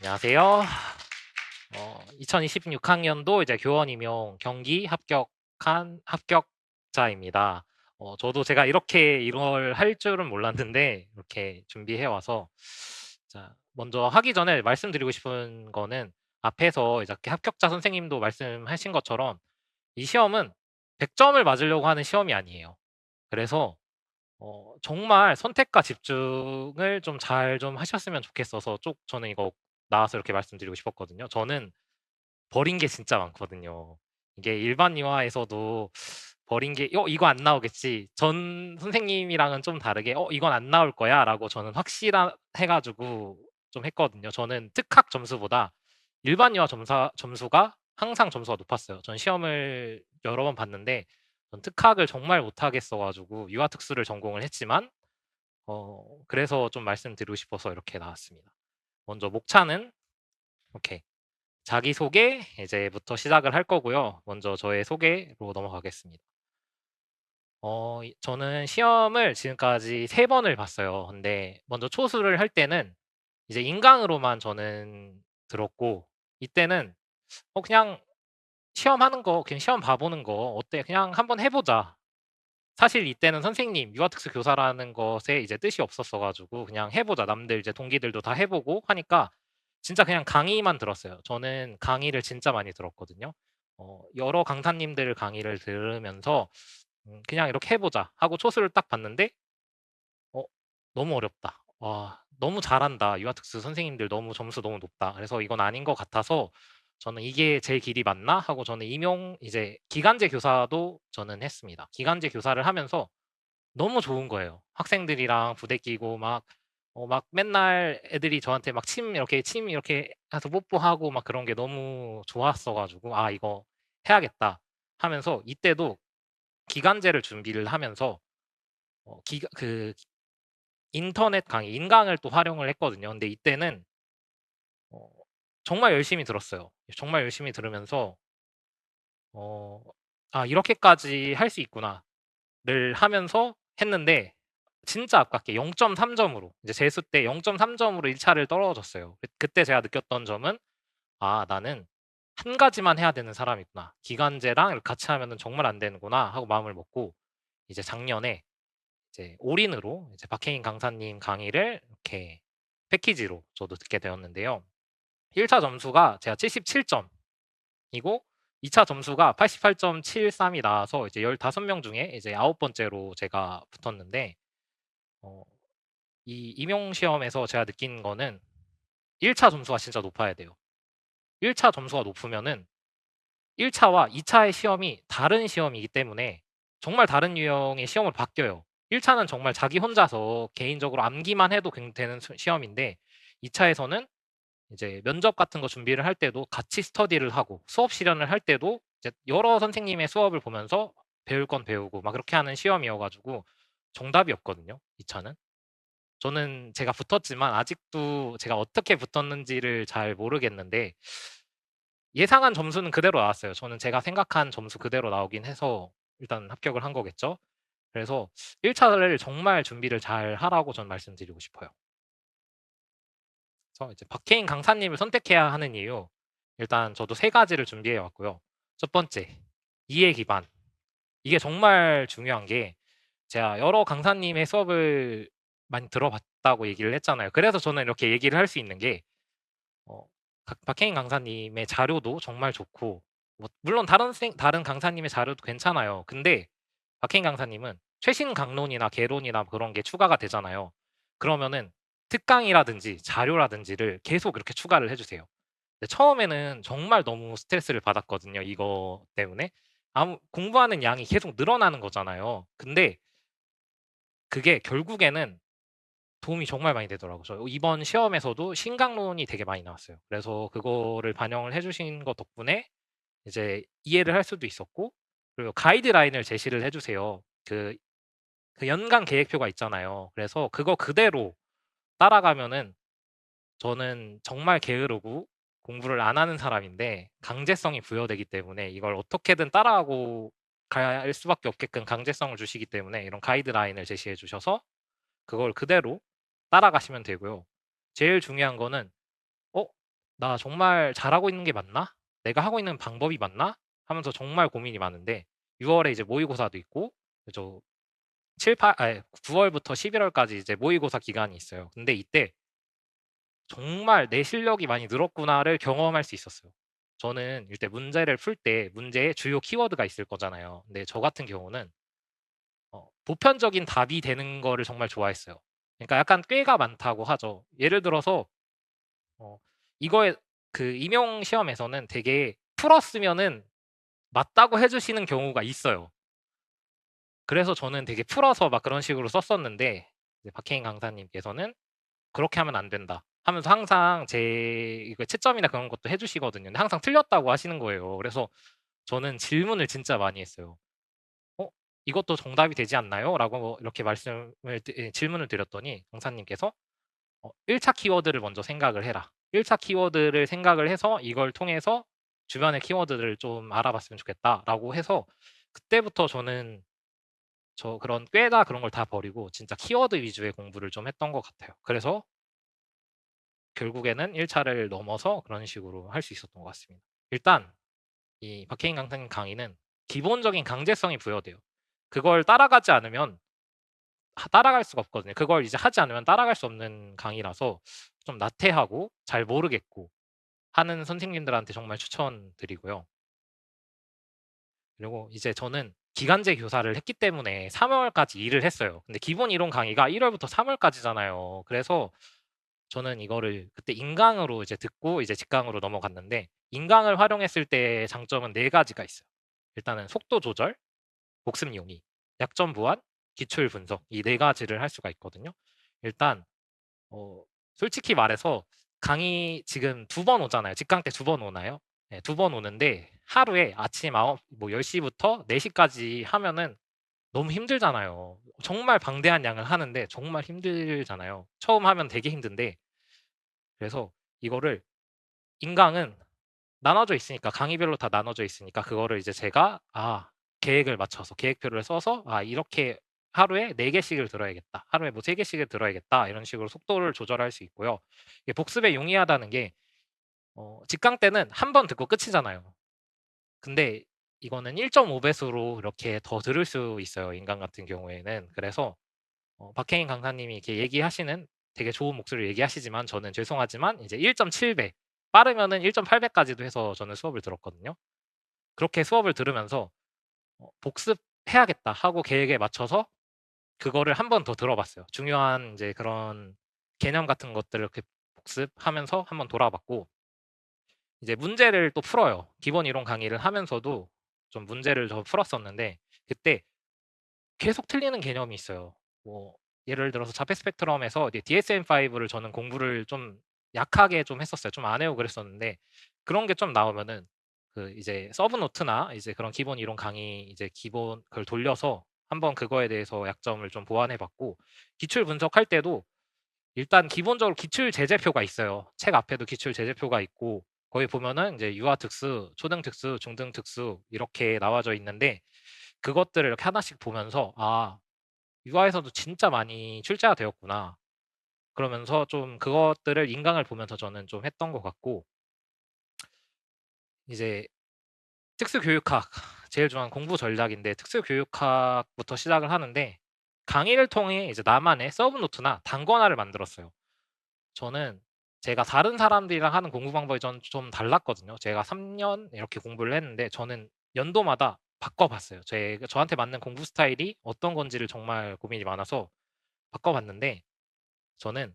안녕하세요. 2026학년도 이제 교원 임용 경기 합격자입니다. 저도 제가 이렇게 이걸 할 줄은 몰랐는데 이렇게 준비해 와서 자, 먼저 하기 전에 말씀드리고 싶은 거는 앞에서 이렇게 합격자 선생님도 말씀하신 것처럼 이 시험은 100점을 맞으려고 하는 시험이 아니에요. 그래서 정말 선택과 집중을 좀 잘 좀 하셨으면 좋겠어서 저는 이거 나와서 이렇게 말씀드리고 싶었거든요. 저는 버린 게 진짜 많거든요. 이게 일반 유아에서도 버린 게 이거 안 나오겠지. 전 선생님이랑은 좀 다르게 이건 안 나올 거야라고 저는 해 가지고 좀 했거든요. 저는 특학 점수보다 일반 유아 점수가 항상 점수가 높았어요. 전 시험을 여러 번 봤는데 전 특학을 정말 못하겠어 가지고 유아 특수를 전공을 했지만 그래서 좀 말씀드리고 싶어서 이렇게 나왔습니다. 먼저 목차는 이렇게 자기소개 이제부터 시작을 할 거고요. 먼저 저의 소개로 넘어가겠습니다. 저는 시험을 지금까지 3번을 봤어요. 근데 먼저 초수를 할 때는 이제 인강으로만 저는 들었고 이때는 그냥 시험하는 거 그냥 시험 봐 보는 거 어때? 그냥 한번 해 보자. 사실 이때는 선생님, 유아특수 교사라는 것에 이제 뜻이 없었어 가지고 그냥 해 보자. 남들 이제 동기들도 다 해 보고 하니까 진짜 그냥 강의만 들었어요. 저는 강의를 진짜 많이 들었거든요. 여러 강사님들 강의를 들으면서 '그냥 이렇게 해 보자.' 하고 초수를 딱 봤는데 '어 너무 어렵다. 와 너무 잘한다. 유아특수 선생님들 너무 점수 너무 높다.' 그래서 '이건 아닌 것 같아서 저는 '이게 제 길이 맞나?' 하고 저는 이제 기간제 교사도 저는 했습니다. 기간제 교사를 하면서 너무 좋은 거예요. 학생들이랑 부대끼고 막 맨날 애들이 저한테 막 침 이렇게 해서 뽀뽀하고 막 그런 게 너무 좋았어 가지고 '아 이거 해야겠다.' 하면서 이때도 기간제를 준비를 하면서 기가 그 인터넷 강의 인강을 또 활용을 했거든요. 근데 이때는 어 정말 열심히 들었어요. 정말 열심히 들으면서 어 '아 이렇게까지 할 수 있구나.'를 하면서 했는데 진짜 아깝게 0.3 점으로 이제 재수 때 0.3 점으로 1 차를 떨어졌어요. 그때 제가 느꼈던 점은 '아 나는 한 가지만 해야 되는 사람이구나. 기간제랑 이렇게 같이 하면은 정말 안 되는구나.' 하고 마음을 먹고 이제 작년에 이제 올인으로 이제 박해인 강사님 강의를 이렇게 패키지로 저도 듣게 되었는데요. 1차 점수가 제가 77 점이고 2차 점수가 88.73이 나와서 이제 15명 중에 이제 9 번째로 제가 붙었는데 어 이 임용 시험에서 제가 느낀 거는 1차 점수가 진짜 높아야 돼요. 1차 점수가 높으면은 1 차와 2 차의 시험이 다른 시험이기 때문에 정말 다른 유형의 시험으로 바뀌어요. 1 차는 정말 자기 혼자서 개인적으로 암기만 해도 되는 시험인데 2 차에서는 이제 면접 같은 거 준비를 할 때도 같이 스터디를 하고 수업 실현을 할 때도 이제 여러 선생님의 수업을 보면서 배울 건 배우고 막 그렇게 하는 시험이어 가지고 정답이 없거든요, 2 차는. 저는 제가 붙었지만 아직도 제가 어떻게 붙었는지를 잘 모르겠는데 예상한 점수는 그대로 나왔어요. 저는 제가 생각한 점수 그대로 나오긴 해서 일단 합격을 한 거겠죠. 그래서 1 차를 정말 준비를 잘 하라고 저는 말씀드리고 싶어요. 그래서 이제 박해인 강사님을 선택해야 하는 이유 일단 저도 3 가지를 준비해 왔고요. 첫 번째, 이해 기반. 이게 정말 중요한 게 제가 여러 강사님의 수업을 많이 들어봤다고 얘기를 했잖아요. 그래서 저는 이렇게 얘기를 할 수 있는 게 어 박해인 강사님의 자료도 정말 좋고 뭐 물론 다른 강사님의 자료도 괜찮아요. 근데 박해인 강사님은 최신 강론이나 개론이나 그런 게 추가가 되잖아요. 그러면은 특강이라든지 자료라든지를 계속 이렇게 추가를 해 주세요. 근데 처음에는 정말 너무 스트레스를 받았거든요, 이거 때문에. 공부하는 양이 계속 늘어나는 거잖아요. 근데 그게 결국에는 도움이 정말 많이 되더라고요. 저 이번 시험에서도 신강론이 되게 많이 나왔어요. 그래서 그거를 반영을 해 주신 것 덕분에 이제 이해를 할 수도 있었고 그리고 가이드라인을 제시를 해 주세요. 그 연간 계획표가 있잖아요. 그래서 그거 그대로 따라가면은 저는 정말 게으르고 공부를 안 하는 사람인데 강제성이 부여되기 때문에 이걸 어떻게든 따라하고 갈 수밖에 없게끔 강제성을 주시기 때문에 이런 가이드라인을 제시해 주셔서 그걸 그대로 따라가시면 되고요. 제일 중요한 거는 '나 정말 잘하고 있는 게 맞나? 내가 하고 있는 방법이 맞나?' 하면서 정말 고민이 많은데 6 월에 이제 모의고사도 있고 저 7-8 아니 9 월부터 11 월까지 이제 모의고사 기간이 있어요. 근데 이때 정말 '내 실력이 많이 늘었구나.'를 경험할 수 있었어요. 저는 이때 문제를 풀 때 문제에 주요 키워드가 있을 거잖아요. 근데 저 같은 경우는 보편적인 답이 되는 거를 정말 좋아했어요. 그러니까 약간 꾀가 많다고 하죠. 예를 들어서 어 이거에 그 임용 시험에서는 되게 풀었으면은 맞다고 해 주시는 경우가 있어요. 그래서 저는 되게 풀어서 막 그런 식으로 썼었는데 이제 박해인 강사님께서는 "그렇게 하면 안 된다." 하면서 항상 제 이거 채점이나 그런 것도 해 주시거든요. 근데 항상 틀렸다고 하시는 거예요. 그래서 저는 질문을 진짜 많이 했어요. "어 이것도 정답이 되지 않나요?"라고 이렇게 말씀을 질문을 드렸더니 강사님께서 1 차 키워드를 먼저 생각을 해라. 1차 키워드를 생각을 해서 이걸 통해서 주변의 키워드를 좀 알아봤으면 좋겠다."라고 해서 그때부터 저는 그런 꾀나 그런 걸 다 버리고 진짜 키워드 위주의 공부를 좀 했던 것 같아요. 그래서 결국에는 1 차를 넘어서 그런 식으로 할 수 있었던 것 같습니다. 일단 이 박해인 강사님 강의는 기본적인 강제성이 부여돼요. 그걸 따라가지 않으면 따라갈 수가 없거든요. 그걸 이제 하지 않으면 따라갈 수 없는 강의라서 좀 나태하고 잘 모르겠고 하는 선생님들한테 정말 추천드리고요. 그리고 이제 저는 기간제 교사를 했기 때문에 3 월까지 일을 했어요. 근데 기본 이론 강의가 1 월부터 3 월까지잖아요. 그래서 저는 이거를 그때 인강으로 이제 듣고 이제 직강으로 넘어갔는데 인강을 활용했을 때의 장점은 4 가지가 있어요. 일단은 속도 조절, 복습 용의, 약점 보완, 기출 분석 이 4 가지를 할 수가 있거든요. 일단 어 솔직히 말해서 강의 지금 2번 오잖아요. 직강 때 2번 오나요? 네 2번 오는데 하루에 아침 10 시부터 4 시까지 하면은 너무 힘들잖아요. 정말 방대한 양을 하는데 정말 힘들잖아요. 처음 하면 되게 힘든데 그래서 이거를 인강은 나눠져 있으니까 강의별로 다 나눠져 있으니까 그거를 이제 제가 계획을 맞춰서 계획표를 써서 '이렇게 하루에 4 개씩을 들어야겠다. 하루에 뭐 3 개씩을 들어야겠다.' 이런 식으로 속도를 조절할 수 있고요. 이게 복습에 용이하다는 게 직강 때는 한 번 듣고 끝이잖아요. 근데 이거는 1.5 배수로 이렇게 더 들을 수 있어요, 인강 같은 경우에는. 그래서 박해인 강사님이 이렇게 얘기하시는 되게 좋은 목소리로 얘기하시지만 저는 죄송하지만 이제 1.7 배 빠르면은 1.8 배까지도 해서 저는 수업을 들었거든요. 그렇게 수업을 들으면서 '복습해야겠다.' 하고 계획에 맞춰서 그거를 한 번 더 들어 봤어요. 중요한 인제 그런 개념 같은 것들을 이렇게 복습하면서 한번 돌아 봤고 이제 문제를 또 풀어요. 기본 이론 강의를 하면서도 좀 문제를 더 풀었었는데 그때 계속 틀리는 개념이 있어요. 뭐 예를 들어서 자폐 스펙트럼에서 이제 DSM-5를 저는 공부를 좀 약하게 좀 했었어요. 좀 안 외우고 그랬었는데 그런 게 좀 나오면은 그 이제 서브 노트나 이제 그런 기본 이론 강의 이제 기본 그걸 돌려서 한번 그거에 대해서 약점을 좀 보완해 봤고 기출 분석할 때도 일단 기본적으로 기출 제재표가 있어요. 책 앞에도 기출 제재표가 있고 거기 보면은 이제 유아 특수, 초등 특수, 중등 특수 이렇게 나와져 있는데 그것들을 이렇게 하나씩 보면서 '아 유아에서도 진짜 많이 출제가 되었구나.' 그러면서 좀 그것들을 인강을 보면서 저는 좀 했던 것 같고 이제 특수교육학 제일 중요한 공부 전략인데 특수교육학부터 시작을 하는데 강의를 통해 이제 나만의 서브 노트나 단권화를 만들었어요. 저는 제가 다른 사람들이랑 하는 공부 방법이 좀 달랐거든요. 제가 3년 이렇게 공부를 했는데 저는 연도마다 바꿔 봤어요. 저한테 맞는 공부 스타일이 어떤 건지를 정말 고민이 많아서 바꿔 봤는데 저는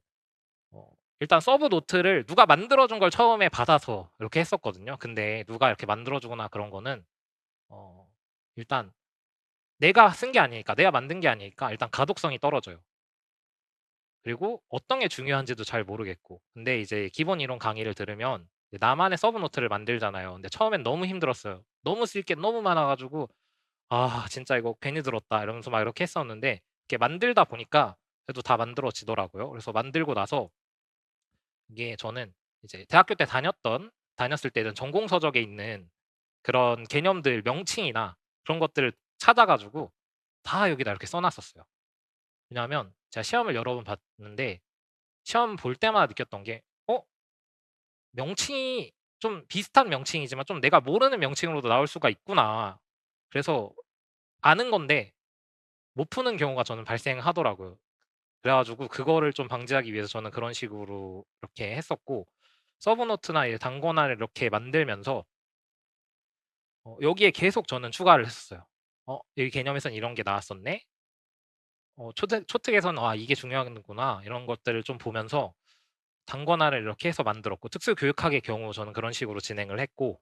어 일단 서브 노트를 누가 만들어 준 걸 처음에 받아서 이렇게 했었거든요. 근데 누가 이렇게 만들어 주거나 그런 거는 어 일단 내가 쓴 게 아니니까 내가 만든 게 아니니까 일단 가독성이 떨어져요. 그리고 어떤 게 중요한지도 잘 모르겠고. 근데 이제 기본 이론 강의를 들으면 이제 나만의 서브 노트를 만들잖아요. 근데 처음엔 너무 힘들었어요. 너무 쓸 게 너무 많아 가지고 '아 진짜 이거 괜히 들었다.' 이러면서 막 이렇게 했었는데 이렇게 만들다 보니까 그래도 다 만들어지더라고요. 그래서 만들고 나서 이게 저는 이제 대학교 때 다녔을 때는 전공 서적에 있는 그런 개념들 명칭이나 그런 것들을 찾아 가지고 다 여기다 이렇게 써 놨었어요. 왜냐하면 제가 시험을 여러 번 봤는데 시험 볼 때마다 느꼈던 게 명칭이 좀 비슷한 명칭이지만 좀 내가 모르는 명칭으로도 나올 수가 있구나. 그래서 아는 건데 못 푸는 경우가 저는 발생하더라고요. 그래 가지고 그거를 좀 방지하기 위해서 저는 그런 식으로 이렇게 했었고, 서브노트나 이제 단권화를 이렇게 만들면서 여기에 계속 저는 추가를 했었어요. '이 개념에선 이런 게 나왔었네.' 초특에서는 '아 이게 중요하구나.' 이런 것들을 좀 보면서 단권화를 이렇게 해서 만들었고, 특수교육학의 경우 저는 그런 식으로 진행을 했고,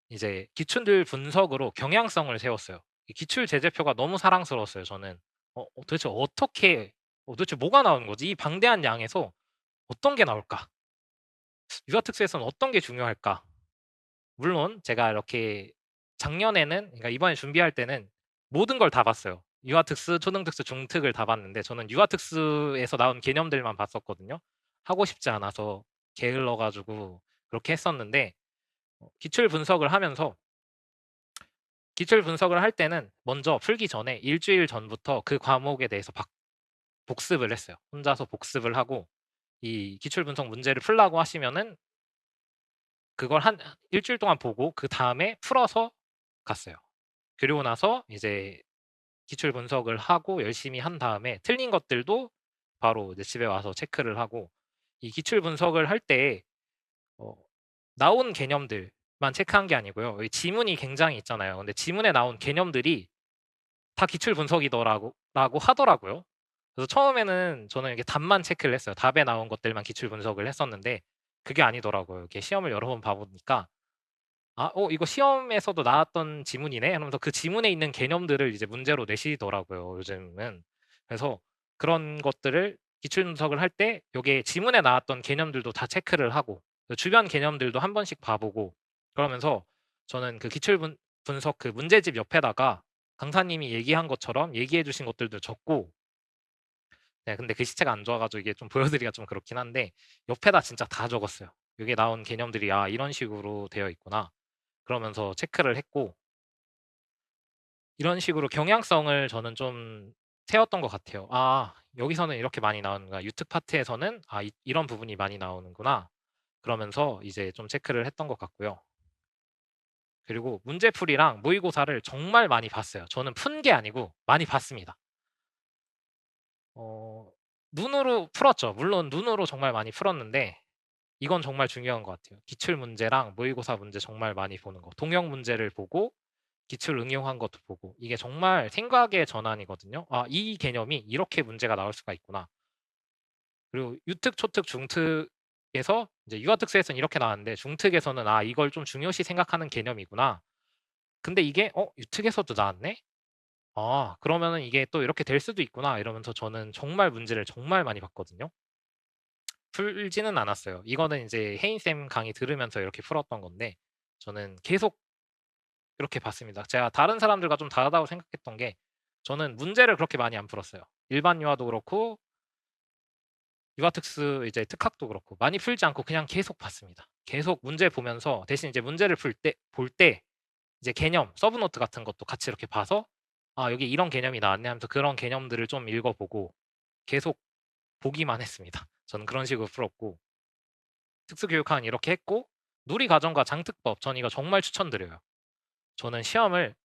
이제 기출들 분석으로 경향성을 세웠어요. 이 기출 제재표가 너무 사랑스러웠어요 저는. 도대체 어떻게 도대체 뭐가 나오는 거지? 이 방대한 양에서 어떤 게 나올까? 유아특수에서는 어떤 게 중요할까? 물론 제가 이렇게 작년에는, 그러니까 이번에 준비할 때는 모든 걸 다 봤어요. 유아특수, 초등특수, 중특을 다 봤는데 저는 유아특수에서 나온 개념들만 봤었거든요. 하고 싶지 않아서 게을러 가지고 그렇게 했었는데, 기출 분석을 하면서, 기출 분석을 할 때는 먼저 풀기 전에 일주일 전부터 그 과목에 대해서 복습을 했어요. 혼자서 복습을 하고, 이 기출 분석 문제를 풀라고 하시면은 그걸 한 일주일 동안 보고 그다음에 풀어서 갔어요. 그리고 나서 이제 기출 분석을 하고 열심히 한 다음에 틀린 것들도 바로 이제 집에 와서 체크를 하고, 이 기출 분석을 할 때 어 나온 개념들만 체크한 게 아니고요. 이 지문이 굉장히 있잖아요. 근데 지문에 나온 개념들이 다 기출 분석이더라고 라고 하더라고요. 그래서 처음에는 저는 이렇게 답만 체크를 했어요. 답에 나온 것들만 기출 분석을 했었는데 그게 아니더라고요. 이렇게 시험을 여러 번 봐 보니까 '아 이거 시험에서도 나왔던 지문이네.' 하면서 그 지문에 있는 개념들을 이제 문제로 내시더라고요 요즘은. 그래서 그런 것들을 기출 분석을 할 때 요게 지문에 나왔던 개념들도 다 체크를 하고, 그 주변 개념들도 한 번씩 봐 보고, 그러면서 저는 그 기출 분석 그 문제집 옆에다가 강사님이 얘기한 것처럼 얘기해 주신 것들도 적고, 네 근데 글씨체가 안 좋아 가지고 이게 좀 보여드리기가 좀 그렇긴 한데 옆에다 진짜 다 적었어요. 여기에 나온 개념들이 '아 이런 식으로 되어 있구나.' 그러면서 체크를 했고, 이런 식으로 경향성을 저는 좀 세웠던 것 같아요. '아 여기서는 이렇게 많이 나오는구나. 유특 파트에서는 이런 부분이 많이 나오는구나.' 그러면서 이제 좀 체크를 했던 것 같고요. 그리고 문제풀이랑 모의고사를 정말 많이 봤어요. 저는 푼 게 아니고 많이 봤습니다. 어 눈으로 풀었죠. 물론 눈으로 정말 많이 풀었는데 이건 정말 중요한 것 같아요. 기출 문제랑 모의고사 문제 정말 많이 보는 거. 동형 문제를 보고 기출 응용한 것도 보고, 이게 정말 생각의 전환이거든요. '아 이 개념이 이렇게 문제가 나올 수가 있구나.' 그리고 유특, 초특, 중특에서 이제 유아특수에서는 이렇게 나왔는데 중특에서는 '아 이걸 좀 중요시 생각하는 개념이구나.' 근데 이게 '유특에서도 나왔네? 아 그러면은 이게 또 이렇게 될 수도 있구나.' 이러면서 저는 정말 문제를 정말 많이 봤거든요. 풀지는 않았어요. 이거는 이제 혜인쌤 강의 들으면서 이렇게 풀었던 건데 저는 계속 그렇게 봤습니다. 제가 다른 사람들과 좀 다르다고 생각했던 게, 저는 문제를 그렇게 많이 안 풀었어요. 일반 유아도 그렇고 유아특수 이제 특학도 그렇고 많이 풀지 않고 그냥 계속 봤습니다. 계속 문제 보면서 대신 이제 문제를 볼 때 이제 개념, 서브노트 같은 것도 같이 이렇게 봐서 '아 여기 이런 개념이 나왔네.' 하면서 그런 개념들을 좀 읽어 보고 계속 보기만 했습니다. 저는 그런 식으로 풀었고, 특수교육학은 이렇게 했고, 누리과정과 장특법 전 이거 정말 추천드려요. 저는 시험을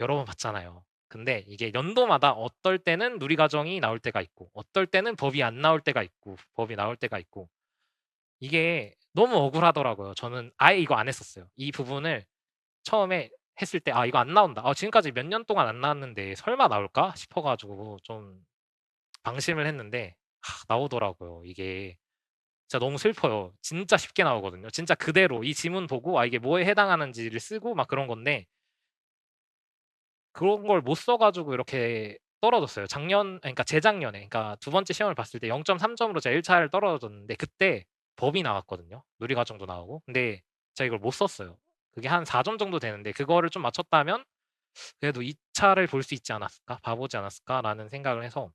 여러 번 봤잖아요. 근데 이게 연도마다 어떨 때는 누리과정이 나올 때가 있고 어떨 때는 법이 안 나올 때가 있고 법이 나올 때가 있고, 이게 너무 억울하더라고요. 저는 아예 이거 안 했었어요. 이 부분을 처음에 했을 때 '아 이거 안 나온다. 지금까지 몇 년 동안 안 나왔는데 설마 나올까?' 싶어 가지고 좀 방심을 했는데 나오더라고요. 이게 진짜 너무 슬퍼요. 진짜 쉽게 나오거든요. 진짜 그대로 이 지문 보고 이게 뭐에 해당하는지를 쓰고 막 그런 건데 그런 걸 못 써 가지고 이렇게 떨어졌어요. 그러니까 재작년에, 그러니까 두 번째 시험을 봤을 때 0.3 점으로 제가 1 차를 떨어졌는데 그때 법이 나왔거든요. 누리과정도 나오고. 근데 제가 이걸 못 썼어요. 그게 한 4점 정도 되는데 그거를 좀 맞췄다면 그래도 2 차를 볼 수 있지 않았을까? 봐 보지 않았을까라는 생각을 해서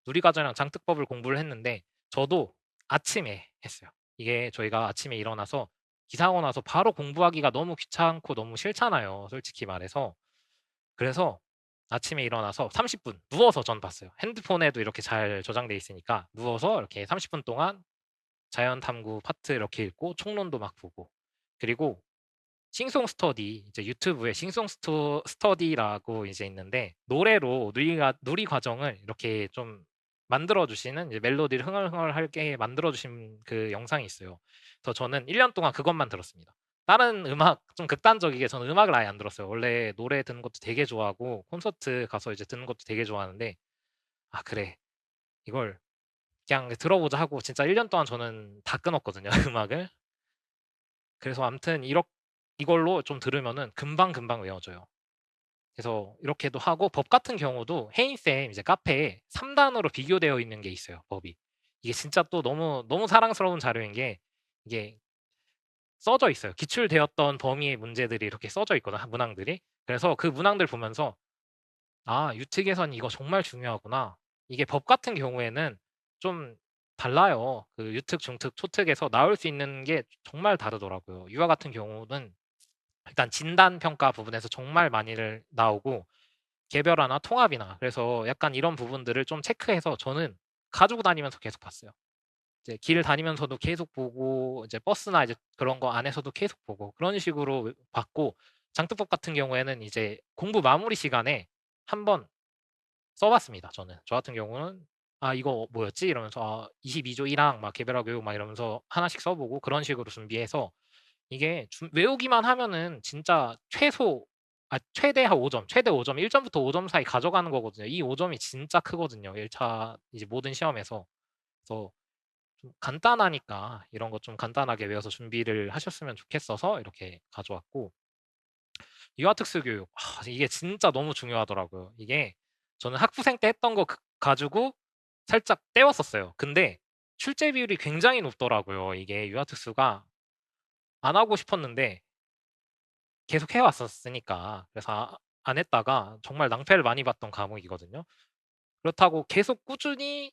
누리과정이랑 장특법을 공부를 했는데 저도 아침에 했어요. 이게 저희가 아침에 일어나서 기상하고 나서 바로 공부하기가 너무 귀찮고 너무 싫잖아요, 솔직히 말해서. 그래서 아침에 일어나서 30분 누워서 전 봤어요. 핸드폰에도 이렇게 잘 저장돼 있으니까 누워서 이렇게 30분 동안 자연 탐구 파트 이렇게 읽고 총론도 막 보고 그리고 싱송 스터디 이제 유튜브에 스터디라고 이제 있는데 노래로 누리 과정을 이렇게 좀 만들어 주시는 이제 멜로디를 흥얼흥얼하게 만들어 주신 그 영상이 있어요. 그래서 저는 1년 동안 그것만 들었습니다. 다른 음악 좀 극단적이게 저는 음악을 아예 안 들었어요. 원래 노래 듣는 것도 되게 좋아하고 콘서트 가서 이제 듣는 것도 되게 좋아하는데 '아 그래. 이걸 그냥 들어보자.' 하고 진짜 1년 동안 저는 다 끊었거든요, 음악을. 그래서 아무튼 이걸로 좀 들으면은 금방금방 외워져요. 그래서 이렇게도 하고 법 같은 경우도 혜인쌤 이제 카페에 3 단으로 비교되어 있는 게 있어요, 법이. 이게 진짜 또 너무 사랑스러운 자료인 게 이게 써져 있어요. 기출되었던 범위의 문제들이 이렇게 써져 있거든요, 문항들이. 그래서 그 문항들 보면서 '아 유특에선 이거 정말 중요하구나.' 이게 법 같은 경우에는 좀 달라요. 그 유특, 중특, 초특에서 나올 수 있는 게 정말 다르더라고요. 유아 같은 경우는 일단 진단 평가 부분에서 정말 많이들 나오고 개별화나 통합이나 그래서 약간 이런 부분들을 좀 체크해서 저는 가지고 다니면서 계속 봤어요. 이제 길 다니면서도 계속 보고 이제 버스나 이제 그런 거 안에서도 계속 보고 그런 식으로 봤고 장특법 같은 경우에는 이제 공부 마무리 시간에 한번 써 봤습니다 저는. 저 같은 경우는 '아 이거 뭐였지?' 이러면서 22조 1 항 막 개별화 교육 막 이러면서 하나씩 써 보고 그런 식으로 준비해서 이게 외우기만 하면은 진짜 최대 한 5 점, 최대 5 점, 1 점부터 5점 사이 가져가는 거거든요. 이 5 점이 진짜 크거든요 1차 이제 모든 시험에서. 그래서 좀 간단하니까 이런 거 좀 간단하게 외워서 준비를 하셨으면 좋겠어서 이렇게 가져왔고 유아특수교육 이게 진짜 너무 중요하더라고요. 이게 저는 학부생 때 했던 거 가지고 살짝 때웠었어요. 근데 출제 비율이 굉장히 높더라고요. 이게 유아특수가 안 하고 싶었는데 계속 해 왔었으니까. 그래서 안 했다가 정말 낭패를 많이 봤던 과목이거든요. 그렇다고 계속 꾸준히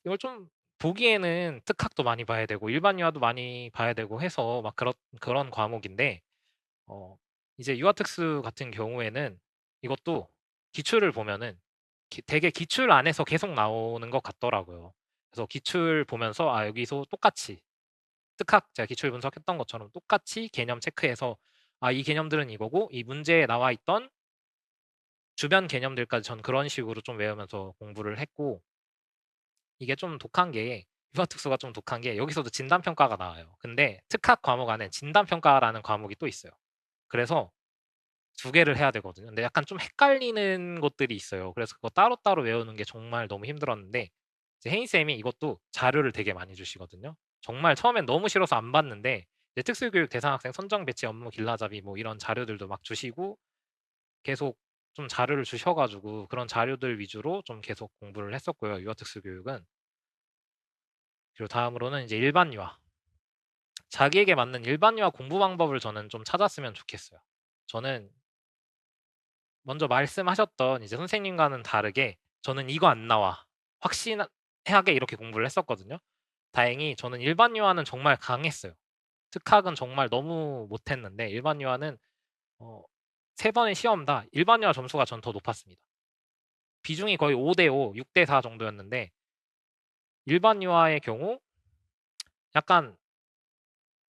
이걸 좀 보기에는 특학도 많이 봐야 되고 일반 유아도 많이 봐야 되고 해서 막 그런 과목인데 어 이제 유아특수 같은 경우에는 이것도 기출을 보면은 되게 기출 안에서 계속 나오는 것 같더라고요. 그래서 기출 보면서 여기서 똑같이 특학 제가 기출 분석했던 것처럼 똑같이 개념 체크해서 이 개념들은 이거고 이 문제에 나와 있던 주변 개념들까지 전 그런 식으로 좀 외우면서 공부를 했고 이게 좀 독한 게 유아특수가 좀 독한 게 여기서도 진단 평가가 나와요. 근데 특학 과목 안에 진단 평가라는 과목이 또 있어요. 그래서 두 개를 해야 되거든요. 근데 약간 좀 헷갈리는 것들이 있어요. 그래서 그거 따로따로 외우는 게 정말 너무 힘들었는데 이제 혜인 쌤이 이것도 자료를 되게 많이 주시거든요. 정말 처음엔 너무 싫어서 안 봤는데 이제 특수교육 대상 학생 선정 배치 업무 길라잡이 뭐 이런 자료들도 막 주시고 계속 좀 자료를 주셔 가지고 그런 자료들 위주로 좀 계속 공부를 했었고요, 유아 특수교육은. 그리고 다음으로는 이제 일반 유아. 자기에게 맞는 일반 유아 공부 방법을 저는 좀 찾았으면 좋겠어요. 저는 먼저 말씀하셨던 이제 선생님과는 다르게 저는 "이거 안 나와." 확신하게 이렇게 공부를 했었거든요. 다행히 저는 일반 유아는 정말 강했어요. 특학은 정말 너무 못했는데 일반 유아는 어 3 번의 시험 다 일반 유아 점수가 전 더 높았습니다. 비중이 거의 5대 5, 6대 4 정도였는데 일반 유아의 경우 약간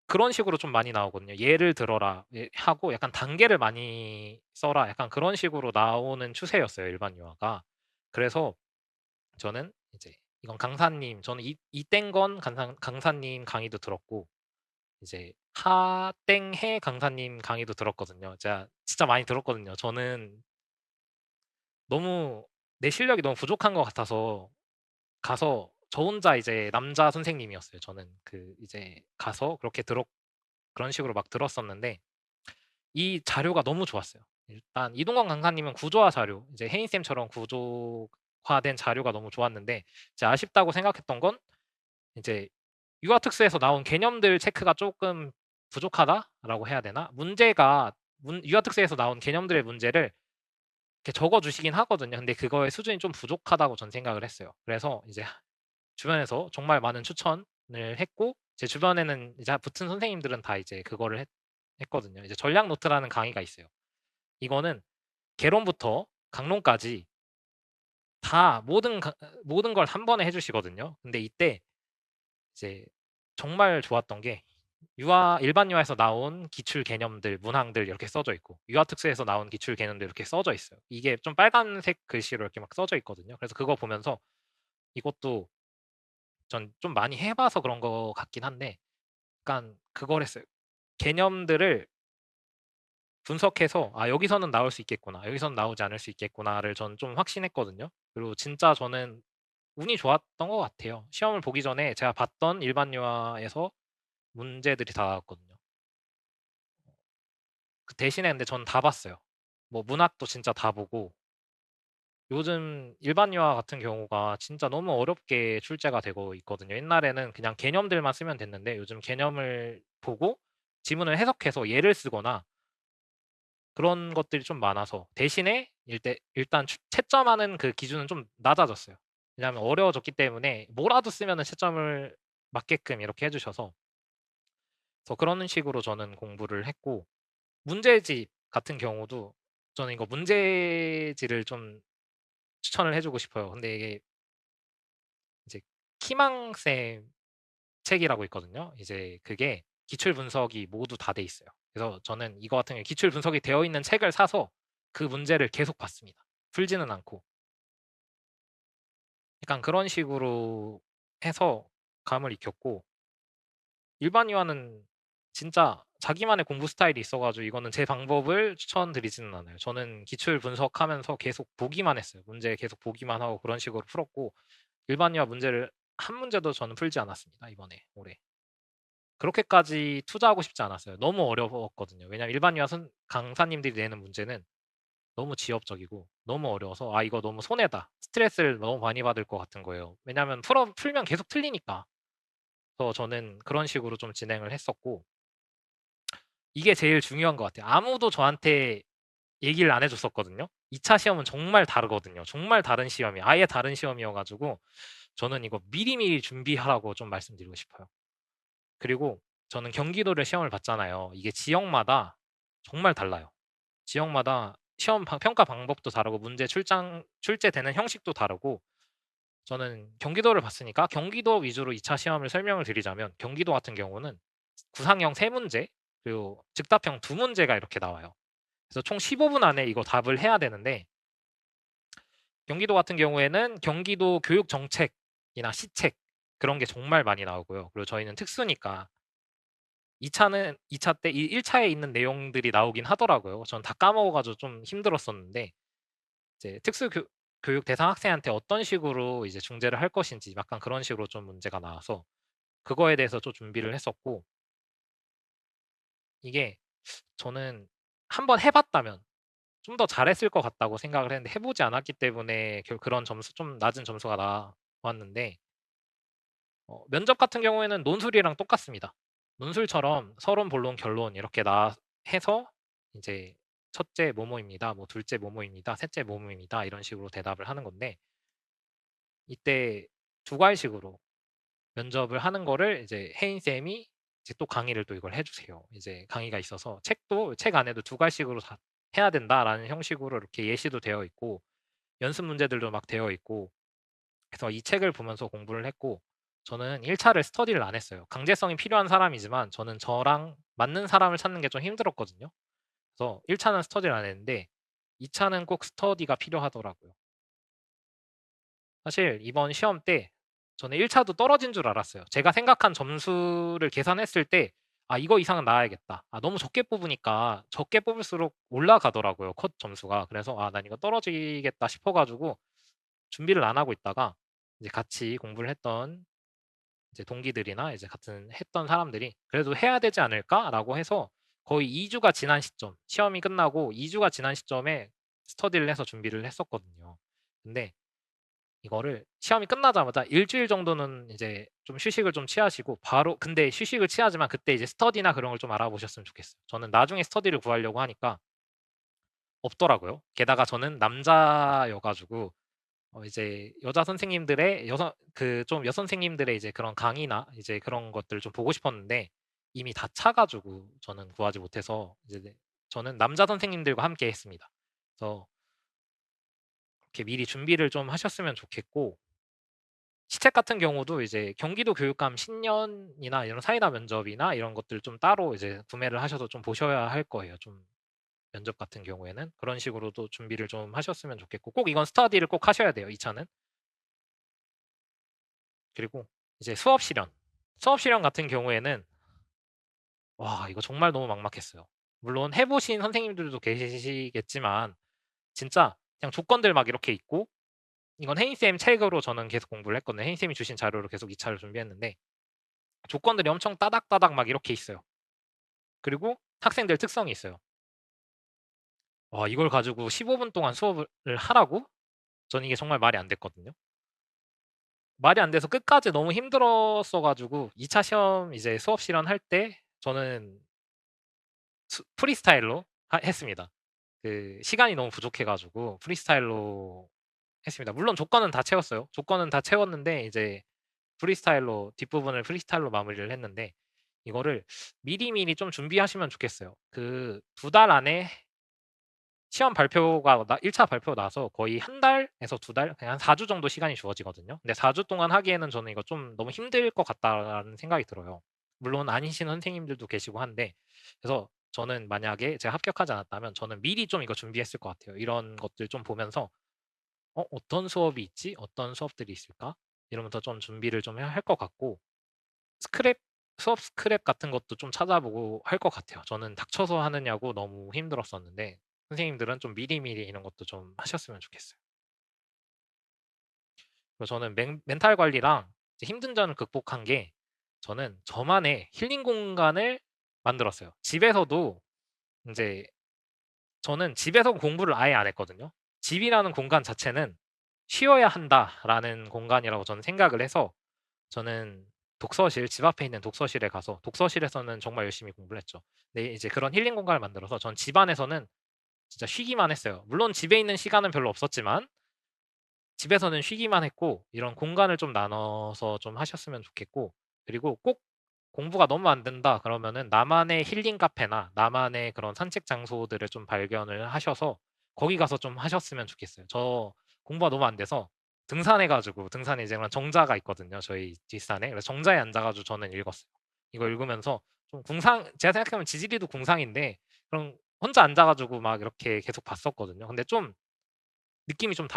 그런 식으로 좀 많이 나오거든요. "예를 들어라." 하고 약간 "단계를 많이 써라." 약간 그런 식으로 나오는 추세였어요, 일반 유아가. 그래서 저는 이제 이건 강사님 저는 이땡건 강사님 강의도 들었고 이제 하땡해 강사님 강의도 들었거든요. 제가 진짜 많이 들었거든요. 저는 너무 내 실력이 너무 부족한 것 같아서 가서 저 혼자 이제 남자 선생님이었어요. 저는 이제 가서 그런 식으로 막 들었었는데 이 자료가 너무 좋았어요. 일단 이동건 강사님은 구조화 자료 이제 혜인 쌤처럼 구조화된 자료가 너무 좋았는데 이제 아쉽다고 생각했던 건 이제 유아특수에서 나온 개념들 체크가 쪼끔 부족하다라고 해야 되나? 유아특수에서 나온 개념들의 문제를 이렇게 적어 주시긴 하거든요. 근데 그거의 수준이 좀 부족하다고 전 생각을 했어요. 그래서 이제 주변에서 정말 많은 추천을 했고 제 주변에는 이제 붙은 선생님들은 다 이제 그거를 했거든요. 이제 전략 노트라는 강의가 있어요. 이거는 개론부터 강론까지 다 모든 걸 한 번에 해 주시거든요. 근데 이때 이제 정말 좋았던 게 유아 일반 유아에서 나온 기출 개념들, 문항들 이렇게 써져 있고 유아 특수에서 나온 기출 개념들 이렇게 써져 있어요. 이게 좀 빨간색 글씨로 이렇게 막 써져 있거든요. 그래서 그거 보면서 이것도 전 좀 많이 해 봐서 그런 것 같긴 한데 약간 그걸 했어요. 개념들을 분석해서 '아 여기서는 나올 수 있겠구나. 여기서는 나오지 않을 수 있겠구나.'를 저는 좀 확신했거든요. 그리고 진짜 저는 운이 좋았던 것 같아요. 시험을 보기 전에 제가 봤던 일반 유아에서 문제들이 다 나왔거든요. 그 대신에 근데 저는 다 봤어요. 뭐 문학도 진짜 다 보고 요즘 일반 유아 같은 경우가 진짜 너무 어렵게 출제가 되고 있거든요. 옛날에는 그냥 개념들만 쓰면 됐는데 요즘 개념을 보고 지문을 해석해서 예를 쓰거나 그런 것들이 좀 많아서 대신에 일단 채점하는 그 기준은 좀 낮아졌어요. 왜냐하면 어려워졌기 때문에 뭐라도 쓰면은 채점을 맞게끔 이렇게 해 주셔서 그래서 그런 식으로 저는 공부를 했고 문제집 같은 경우도 저는 이거 문제지를 좀 추천을 해 주고 싶어요. 근데 이게 이제 키망 쌤 책이라고 있거든요. 이제 그게 기출 분석이 모두 다 돼 있어요. 그래서 저는 이거 같은 경우에 기출 분석이 되어 있는 책을 사서 그 문제를 계속 봤습니다. 풀지는 않고. 약간 그런 식으로 해서 감을 익혔고 일반 유아는 진짜 자기만의 공부 스타일이 있어 가지고 이거는 제 방법을 추천드리지는 않아요. 저는 기출 분석하면서 계속 보기만 했어요. 문제 계속 보기만 하고 그런 식으로 풀었고 일반 유아 문제를 한 문제도 저는 풀지 않았습니다, 이번에 올해. 그렇게까지 투자하고 싶지 않았어요. 너무 어려웠거든요. 왜냐하면 일반 유아 강사님들이 내는 문제는 너무 지엽적이고 너무 어려워서 '아 이거 너무 손해다.' 스트레스를 너무 많이 받을 것 같은 거예요. 왜냐하면 풀면 계속 틀리니까. 그래서 저는 그런 식으로 좀 진행을 했었고 이게 제일 중요한 것 같아요. 아무도 저한테 얘기를 안 해 줬었거든요. 2차 시험은 정말 다르거든요. 정말 다른 시험이 아예 다른 시험이어 가지고 저는 이거 미리미리 준비하라고 좀 말씀드리고 싶어요. 그리고 저는 경기도를 시험을 봤잖아요. 이게 지역마다 정말 달라요. 지역마다 시험 평가 방법도 다르고 문제 출제되는 형식도 다르고 저는 경기도를 봤으니까 경기도 위주로 2차 시험을 설명을 드리자면 경기도 같은 경우는 구상형 3 문제 그리고 즉답형 2 문제가 이렇게 나와요. 그래서 총 15분 안에 이거 답을 해야 되는데 경기도 같은 경우에는 경기도 교육 정책이나 시책 그런 게 정말 많이 나오고요. 그리고 저희는 특수니까 2 차 때 이 1 차에 있는 내용들이 나오긴 하더라고요. 전 다 까먹어 가지고 좀 힘들었었는데 이제 교육 대상 학생한테 어떤 식으로 이제 중재를 할 것인지 약간 그런 식으로 좀 문제가 나와서 그거에 대해서 좀 준비를 했었고 이게 저는 한번 해 봤다면 좀 더 잘했을 것 같다고 생각을 했는데 해 보지 않았기 때문에 그런 점수 좀 낮은 점수가 나왔는데 면접 같은 경우에는 논술이랑 똑같습니다. 논술처럼 서론, 본론, 결론 이렇게 해서 이제 첫째 뭐뭐입니다. 뭐 둘째 뭐뭐입니다. 셋째 뭐뭐입니다. 이런 식으로 대답을 하는 건데 이때 두 과일식으로 면접을 하는 거를 이제 혜인 쌤이 이제 또 강의를 또 이걸 해 주세요. 이제 강의가 있어서 책 안에도 두 과일식으로 다 해야 된다라는 형식으로 이렇게 예시도 되어 있고 연습 문제들도 막 되어 있고 그래서 이 책을 보면서 공부를 했고 저는 1 차를 스터디를 안 했어요. 강제성이 필요한 사람이지만 저는 저랑 맞는 사람을 찾는 게 좀 힘들었거든요. 그래서 1 차는 스터디를 안 했는데 2 차는 꼭 스터디가 필요하더라고요. 사실 이번 시험 때 저는 1 차도 떨어진 줄 알았어요. 제가 생각한 점수를 계산했을 때 '아 이거 이상은 나와야겠다.' 너무 적게 뽑으니까 적게 뽑을수록 올라가더라고요, 컷 점수가. 그래서 '아 난 이거 떨어지겠다.' 싶어 가지고 준비를 안 하고 있다가 이제 같이 공부를 했던 이제 동기들이나 이제 같은 했던 사람들이 "그래도 해야 되지 않을까?"라고 해서 거의 2 주가 지난 시점, 시험이 끝나고 2 주가 지난 시점에 스터디를 해서 준비를 했었거든요. 근데 이거를 시험이 끝나자마자 1 주일 정도는 이제 좀 휴식을 좀 취하시고 바로 근데 휴식을 취하지만 그때 이제 스터디나 그런 걸 좀 알아보셨으면 좋겠어요. 저는 나중에 스터디를 구하려고 하니까 없더라고요. 게다가 저는 남자여 가지고 이제 여자 선생님들의 좀 여선생님들의 이제 그런 강의나 이제 그런 것들을 좀 보고 싶었는데 이미 다 차 가지고 저는 구하지 못해서 이제 저는 남자 선생님들과 함께 했습니다. 그래서 그렇게 미리 준비를 좀 하셨으면 좋겠고 시책 같은 경우도 이제 경기도 교육감 신년이나 이런 사이다 면접이나 이런 것들 좀 따로 이제 구매를 하셔서 좀 보셔야 할 거예요. 좀 면접 같은 경우에는 그런 식으로도 준비를 좀 하셨으면 좋겠고 꼭 이건 스터디를 꼭 하셔야 돼요. 2 차는. 그리고 이제 수업 실현. 수업 실현 같은 경우에는 와 이거 정말 너무 막막했어요. 물론 해 보신 선생님들도 계시겠지만 진짜 그냥 조건들 막 이렇게 있고 이건 혜인쌤 책으로 저는 계속 공부를 했거든요. 혜인쌤이 주신 자료로 계속 2 차를 준비했는데 조건들이 엄청 따닥따닥 막 이렇게 있어요. 그리고 학생들 특성이 있어요. 와 이걸 가지고 15분 동안 수업을 하라고? 저는 이게 정말 말이 안 됐거든요. 말이 안 돼서 끝까지 너무 힘들었어 가지고 2차 시험 이제 수업 실현할 때 저는 프리스타일로 했습니다. 그 시간이 너무 부족해 가지고 프리스타일로 했습니다. 물론 조건은 다 채웠어요. 조건은 다 채웠는데 이제 프리스타일로 뒷부분을 프리스타일로 마무리를 했는데 이거를 미리미리 좀 준비하시면 좋겠어요. 그 2달 안에 시험 발표가 1차 발표 나서 거의 1 달에서 2달 그냥 한 4주 정도 시간이 주어지거든요. 근데 4주 동안 하기에는 저는 이거 좀 너무 힘들 것 같다라는 생각이 들어요. 물론 아니신 선생님들도 계시고 한데 그래서 저는 만약에 제가 합격하지 않았다면 저는 미리 좀 이거 준비했을 것 같아요. 이런 것들 좀 보면서 '어떤 수업이 있지? 어떤 수업들이 있을까?' 이러면서 좀 준비를 좀 해야 할 것 같고 스크랩 수업 스크랩 같은 것도 좀 찾아보고 할 것 같아요. 저는 닥쳐서 하느냐고 너무 힘들었었는데 선생님들은 좀 미리미리 이런 것도 좀 하셨으면 좋겠어요. 그리고 저는 멘탈 관리랑 이제 힘든 점을 극복한 게 저는 저만의 힐링 공간을 만들었어요. 집에서도 인제 저는 집에서 공부를 아예 안 했거든요. '집이라는 공간 자체는 쉬어야 한다.'라는 공간이라고 저는 생각을 해서 저는 독서실 집 앞에 있는 독서실에 가서 독서실에서는 정말 열심히 공부를 했죠. 근데 이제 그런 힐링 공간을 만들어서 전 집 안에서는 진짜 쉬기만 했어요. 물론 집에 있는 시간은 별로 없었지만 집에서는 쉬기만 했고 이런 공간을 좀 나눠서 좀 하셨으면 좋겠고 그리고 꼭 공부가 너무 안 된다 그러면은 나만의 힐링 카페나 나만의 그런 산책 장소들을 좀 발견을 하셔서 거기 가서 좀 하셨으면 좋겠어요. 저 공부가 너무 안 돼서 등산해 가지고 등산에 이제 그런 정자가 있거든요, 저희 뒷산에. 그래서 정자에 앉아 가지고 저는 읽었어요. 이거 읽으면서 좀 제가 생각하면 지질이도 궁상인데 그럼 혼자 앉아 가지고 막 이렇게 계속 봤었거든요. 근데 좀 느낌이 좀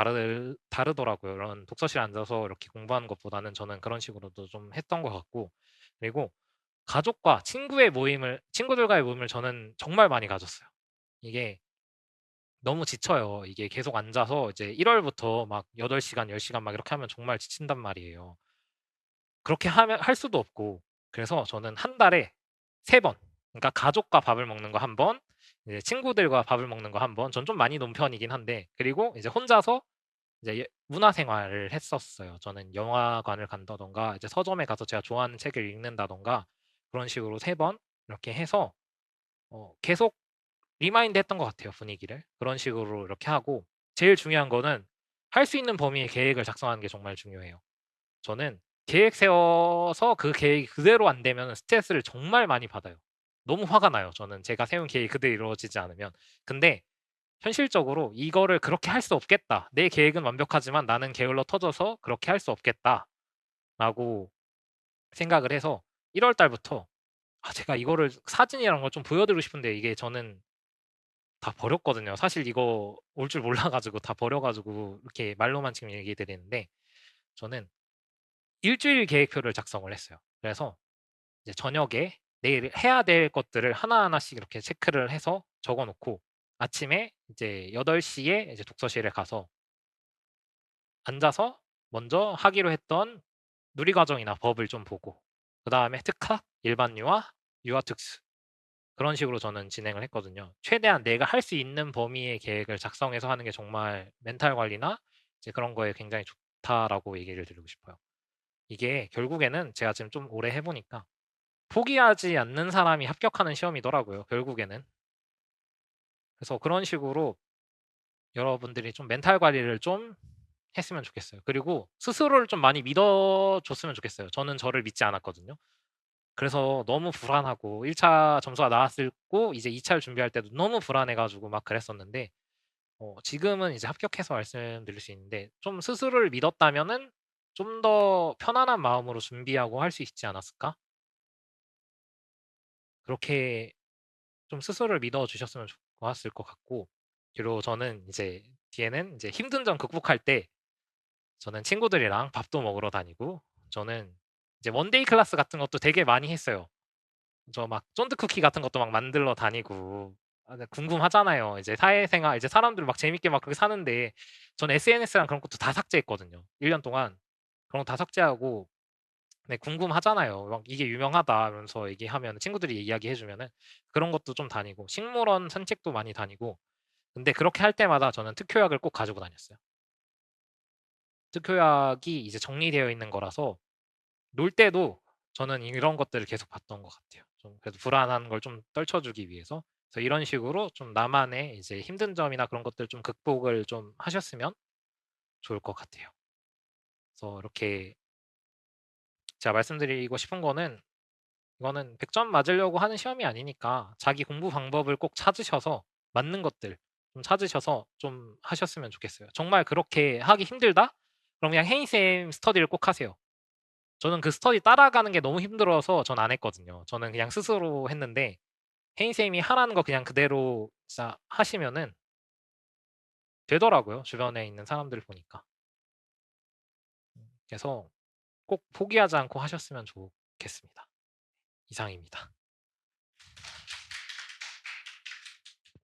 다르더라고요. 이런 독서실에 앉아서 이렇게 공부하는 것보다는 저는 그런 식으로도 좀 했던 것 같고 그리고 가족과 친구들과의 모임을 저는 정말 많이 가졌어요. 이게 너무 지쳐요. 이게 계속 앉아서 이제 1 월부터 막 8 시간 10 시간 막 이렇게 하면 정말 지친단 말이에요. 그렇게 하면 할 수도 없고 그래서 저는 한 달에 3번 그러니까 가족과 밥을 먹는 거 한 번, 이제 친구들과 밥을 먹는 거 한 번 전 좀 많이 논 편이긴 한데 그리고 이제 혼자서 이제 문화 생활을 했었어요. 저는 영화관을 간다든가 이제 서점에 가서 제가 좋아하는 책을 읽는다든가 그런 식으로 3번 이렇게 해서 계속 리마인드 했던 것 같아요, 분위기를. 그런 식으로 이렇게 하고 제일 중요한 거는 할 수 있는 범위의 계획을 작성하는 게 정말 중요해요. 저는 계획 세워서 그 계획이 그대로 안 되면은 스트레스를 정말 많이 받아요. 너무 화가 나요, 저는 제가 세운 계획이 그대로 이루어지지 않으면. 근데 현실적으로 '이거를 그렇게 할 수 없겠다. 내 계획은 완벽하지만 나는 게을러 터져서 그렇게 할 수 없겠다.'라고 생각을 해서 1월 달부터 제가 이거를 사진이랑 걸 좀 보여 드리고 싶은데 이게 저는 다 버렸거든요. 사실 이거 올 줄 몰라 가지고 다 버려 가지고 이렇게 말로만 지금 얘기 드리는데 저는 일 주일 계획표를 작성을 했어요. 그래서 이제 저녁에 내일 해야 될 것들을 하나하나씩 이렇게 체크를 해서 적어 놓고 아침에 이제 8 시에 이제 독서실에 가서 앉아서 먼저 하기로 했던 누리과정이나 법을 좀 보고 그다음에 특학, 일반 유아, 유아 특수 그런 식으로 저는 진행을 했거든요. 최대한 내가 할 수 있는 범위의 계획을 작성해서 하는 게 정말 멘탈 관리나 이제 그런 거에 굉장히 좋다라고 얘기를 드리고 싶어요. 이게 결국에는 제가 지금 좀 오래 해 보니까 포기하지 않는 사람이 합격하는 시험이더라고요, 결국에는. 그래서 그런 식으로 여러분들이 좀 멘탈 관리를 좀 했으면 좋겠어요. 그리고 스스로를 좀 많이 믿어 줬으면 좋겠어요. 저는 저를 믿지 않았거든요. 그래서 너무 불안하고 1차 점수가 나왔고 이제 2 차를 준비할 때도 너무 불안해 가지고 막 그랬었는데 지금은 이제 합격해서 말씀드릴 수 있는데 좀 스스로를 믿었다면은 좀 더 편안한 마음으로 준비하고 할 수 있지 않았을까? 그렇게 좀 스스로를 믿어 주셨으면 좋았을 것 같고, 그리고 저는 이제 뒤에는 이제 힘든 점 극복할 때 저는 친구들이랑 밥도 먹으러 다니고, 저는 이제 원데이 클래스 같은 것도 되게 많이 했어요. 저 막 쫀득 쿠키 같은 것도 막 만들러 다니고. 아 네, 궁금하잖아요. 이제 사회생활, 이제 사람들 막 재밌게 막 그렇게 사는데 저는 SNS랑 그런 것도 다 삭제했거든요. 1년 동안 그런 거 다 삭제하고. 네, 궁금하잖아요. 막 "이게 유명하다." 이러면서 얘기하면, 친구들이 이야기해 주면은 그런 것도 좀 다니고, 식물원 산책도 많이 다니고. 근데 그렇게 할 때마다 저는 특효약을 꼭 가지고 다녔어요. 특효약이 이제 정리되어 있는 거라서 놀 때도 저는 이런 것들을 계속 봤던 것 같아요. 좀 그래도 불안한 걸 좀 떨쳐 주기 위해서. 그래서 이런 식으로 좀 나만의 이제 힘든 점이나 그런 것들을 좀 극복을 좀 하셨으면 좋을 것 같아요. 그래서 이렇게 제가 말씀드리고 싶은 거는, 이거는 100점 맞으려고 하는 시험이 아니니까 자기 공부 방법을 꼭 찾으셔서 맞는 것들 좀 찾으셔서 좀 하셨으면 좋겠어요. 정말 그렇게 하기 힘들다? 그럼 그냥 혜인쌤 스터디를 꼭 하세요. 저는 그 스터디 따라가는 게 너무 힘들어서 전 안 했거든요. 저는 그냥 스스로 했는데, 혜인쌤이 하라는 거 그냥 그대로 진짜 하시면은 되더라고요, 주변에 있는 사람들 보니까. 그래서 꼭 포기하지 않고 하셨으면 좋겠습니다. 이상입니다.